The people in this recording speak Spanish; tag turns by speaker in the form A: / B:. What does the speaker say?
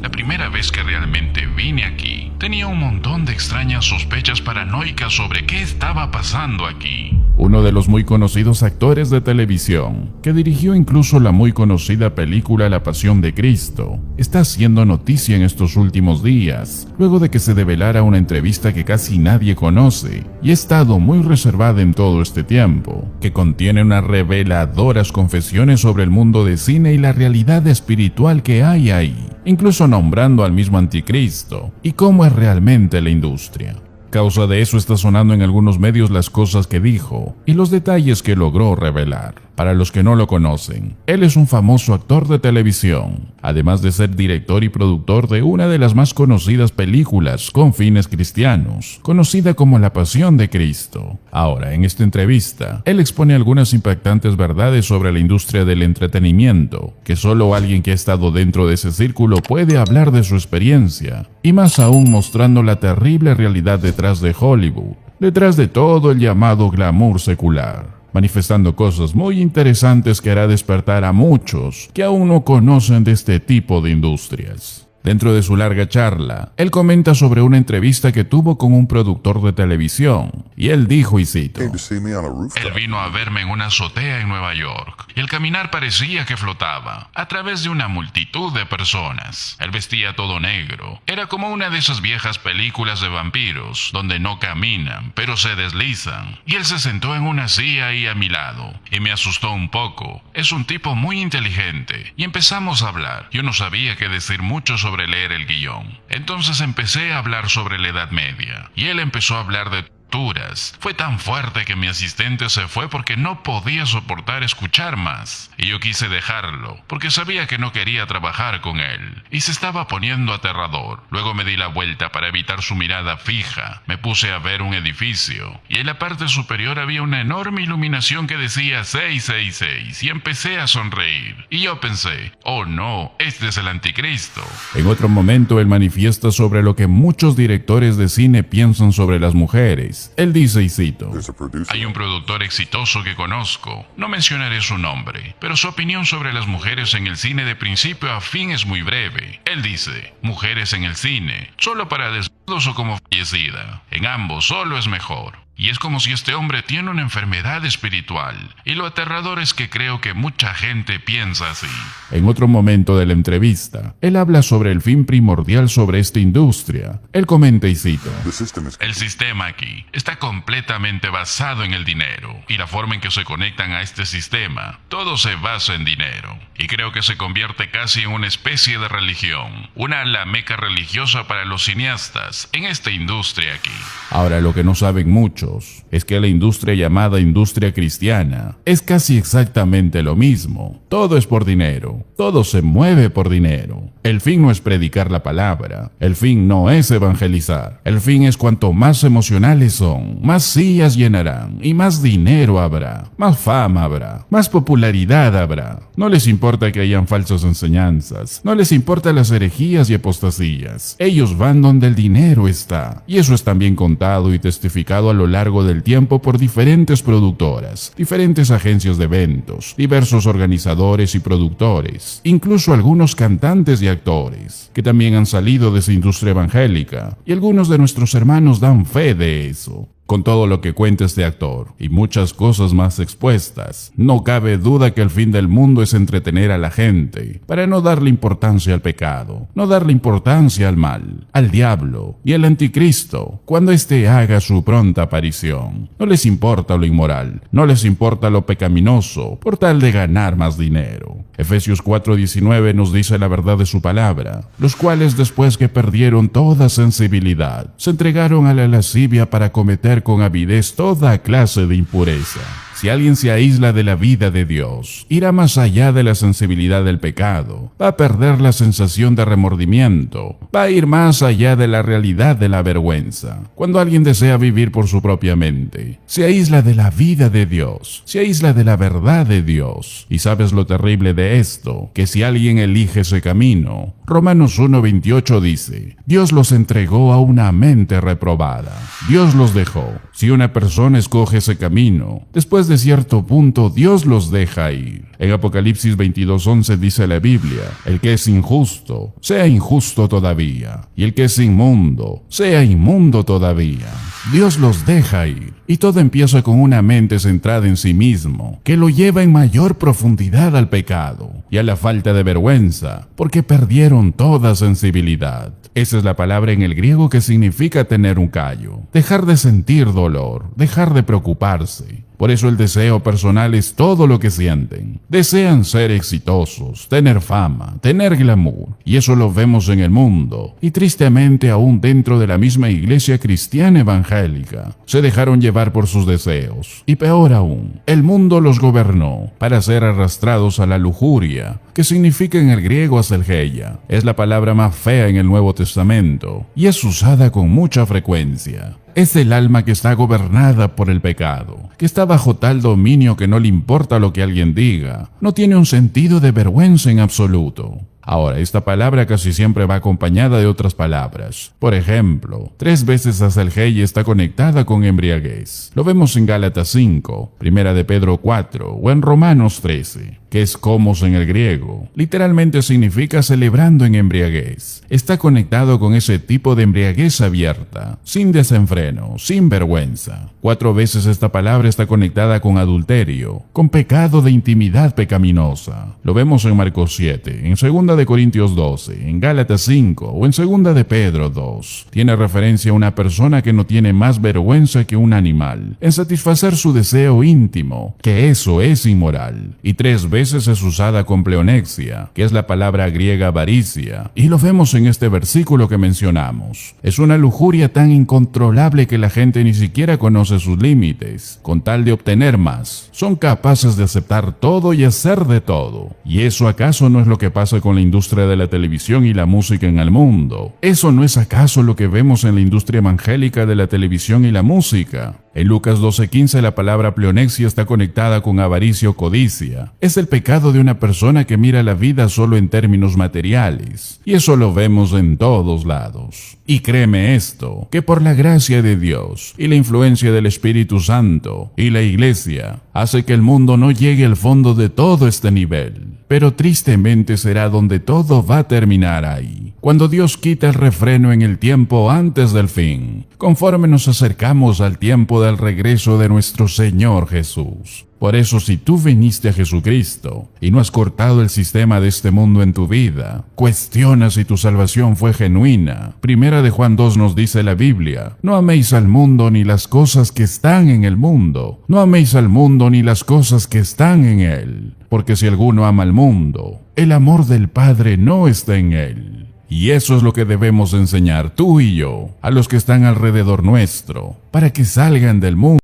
A: La primera vez que realmente vine aquí, tenía un montón de extrañas sospechas paranoicas sobre qué estaba pasando aquí.
B: Uno de los muy conocidos actores de televisión, que dirigió incluso la muy conocida película La Pasión de Cristo, está haciendo noticia en estos últimos días, luego de que se develara una entrevista que casi nadie conoce y ha estado muy reservada en todo este tiempo, que contiene unas reveladoras confesiones sobre el mundo de cine y la realidad espiritual que hay ahí, incluso nombrando al mismo anticristo y cómo es realmente la industria. Causa de eso está sonando en algunos medios las cosas que dijo y los detalles que logró revelar. Para los que no lo conocen, él es un famoso actor de televisión, además de ser director y productor de una de las más conocidas películas con fines cristianos, conocida como La Pasión de Cristo. Ahora, en esta entrevista, él expone algunas impactantes verdades sobre la industria del entretenimiento, que solo alguien que ha estado dentro de ese círculo puede hablar de su experiencia, y más aún mostrando la terrible realidad detrás de Hollywood, detrás de todo el llamado glamour secular, manifestando cosas muy interesantes que hará despertar a muchos que aún no conocen de este tipo de industrias. Dentro de su larga charla, él comenta sobre una entrevista que tuvo con un productor de televisión, y él dijo, y cito:
A: Él vino a verme en una azotea en Nueva York, y el caminar parecía que flotaba a través de una multitud de personas. Él vestía todo negro. Era como una de esas viejas películas de vampiros, donde no caminan, pero se deslizan. Y él se sentó en una silla ahí a mi lado, y me asustó un poco. Es un tipo muy inteligente, y empezamos a hablar. Yo no sabía qué decir mucho sobre leer el guión. Entonces empecé a hablar sobre la Edad Media, y él empezó a hablar de torturas. Fue tan fuerte que mi asistente se fue porque no podía soportar escuchar más, y yo quise dejarlo, porque sabía que no quería trabajar con él, y se estaba poniendo aterrador. Luego me di la vuelta para evitar su mirada fija. Me puse a ver un edificio, y en la parte superior había una enorme iluminación que decía 666, y empecé a sonreír, y yo pensé, oh no, este es el anticristo.
B: En otro momento, él manifiesta sobre lo que muchos directores de cine piensan sobre las mujeres. Él dice, y cito:
A: Hay un productor exitoso que conozco, no mencionaré su nombre, pero su opinión sobre las mujeres en el cine de principio a fin es muy breve. Él dice, mujeres en el cine, solo para desnudos o como fallecida. En ambos solo es mejor. Y es como si este hombre tiene una enfermedad espiritual, y lo aterrador es que creo que mucha gente piensa así.
B: En otro momento de la entrevista, él habla sobre el fin primordial sobre esta industria. Él comenta, y cito:
A: El sistema aquí está completamente basado en el dinero, y la forma en que se conectan a este sistema, todo se basa en dinero. Y creo que se convierte casi en una especie de religión, una la meca religiosa para los cineastas en esta industria aquí.
B: Ahora, lo que no saben muchos es que la industria llamada industria cristiana es casi exactamente lo mismo. Todo es por dinero, todo se mueve por dinero. El fin no es predicar la palabra, el fin no es evangelizar, el fin es cuanto más emocionales son, más sillas llenarán y más dinero habrá, más fama habrá, más popularidad habrá. No les importa que hayan falsas enseñanzas, no les importa las herejías y apostasías. Ellos van donde el dinero está, y eso es también contado y testificado a lo largo del tiempo por diferentes productoras, diferentes agencias de eventos, diversos organizadores y productores, incluso algunos cantantes y actores, que también han salido de esa industria evangélica, y algunos de nuestros hermanos dan fe de eso. Con todo lo que cuenta este actor y muchas cosas más expuestas, no cabe duda que el fin del mundo es entretener a la gente para no darle importancia al pecado, no darle importancia al mal, al diablo y al anticristo cuando éste haga su pronta aparición. No les importa lo inmoral, no les importa lo pecaminoso por tal de ganar más dinero. Efesios 4:19 nos dice la verdad de su palabra, los cuales después que perdieron toda sensibilidad, se entregaron a la lascivia para cometer con avidez toda clase de impureza. Si alguien se aísla de la vida de Dios, irá más allá de la sensibilidad del pecado, va a perder la sensación de remordimiento, va a ir más allá de la realidad de la vergüenza. Cuando alguien desea vivir por su propia mente, se aísla de la vida de Dios, se aísla de la verdad de Dios. Y sabes lo terrible de esto, que si alguien elige ese camino, Romanos 1:28 dice, Dios los entregó a una mente reprobada. Dios los dejó. Si una persona escoge ese camino, después de de cierto punto Dios los deja ir. En Apocalipsis 22:11 dice la Biblia: el que es injusto, sea injusto todavía, y el que es inmundo, sea inmundo todavía. Dios los deja ir, y todo empieza con una mente centrada en sí mismo, que lo lleva en mayor profundidad al pecado y a la falta de vergüenza, porque perdieron toda sensibilidad. Esa es la palabra en el griego que significa tener un callo, dejar de sentir dolor, dejar de preocuparse. Por eso el deseo personal es todo lo que sienten. Desean ser exitosos, tener fama, tener glamour. Y eso lo vemos en el mundo. Y tristemente aún dentro de la misma iglesia cristiana evangélica, se dejaron llevar por sus deseos. Y peor aún, el mundo los gobernó para ser arrastrados a la lujuria, que significa en el griego aselgeia. Es la palabra más fea en el Nuevo Testamento y es usada con mucha frecuencia. Es el alma que está gobernada por el pecado, que está bajo tal dominio que no le importa lo que alguien diga, no tiene un sentido de vergüenza en absoluto. Ahora, esta palabra casi siempre va acompañada de otras palabras. Por ejemplo, 3 veces aselgeia está conectada con embriaguez. Lo vemos en Gálatas 5, Primera de Pedro 4 o en Romanos 13, que es comos en el griego. Literalmente significa celebrando en embriaguez. Está conectado con ese tipo de embriaguez abierta, sin desenfreno, sin vergüenza. 4 veces esta palabra está conectada con adulterio, con pecado de intimidad pecaminosa. Lo vemos en Marcos 7, en 2 de Corintios 12, en Gálatas 5 o en 2 de Pedro 2. Tiene referencia a una persona que no tiene más vergüenza que un animal en satisfacer su deseo íntimo, que eso es inmoral. Y 3 veces es usada con pleonexia, que es la palabra griega avaricia, y lo vemos en este versículo que mencionamos. Es una lujuria tan incontrolable que la gente ni siquiera conoce sus límites. Con tal de obtener más, son capaces de aceptar todo y hacer de todo. ¿Y eso acaso no es lo que pasa con la industria de la televisión y la música en el mundo? ¿Eso no es acaso lo que vemos en la industria evangélica de la televisión y la música? En Lucas 12:15 la palabra pleonexia está conectada con avaricia o codicia. Es el pecado de una persona que mira la vida solo en términos materiales. Y eso lo vemos en todos lados. Y créeme esto, que por la gracia de Dios y la influencia del Espíritu Santo y la Iglesia, hace que el mundo no llegue al fondo de todo este nivel. Pero tristemente será donde todo va a terminar ahí, cuando Dios quita el refreno en el tiempo antes del fin, conforme nos acercamos al tiempo del regreso de nuestro Señor Jesús. Por eso, si tú viniste a Jesucristo y no has cortado el sistema de este mundo en tu vida, cuestiona si tu salvación fue genuina. Primera de Juan 2 nos dice la Biblia: no améis al mundo ni las cosas que están en el mundo. No améis al mundo ni las cosas que están en él. Porque si alguno ama al mundo, el amor del Padre no está en él. Y eso es lo que debemos enseñar tú y yo a los que están alrededor nuestro, para que salgan del mundo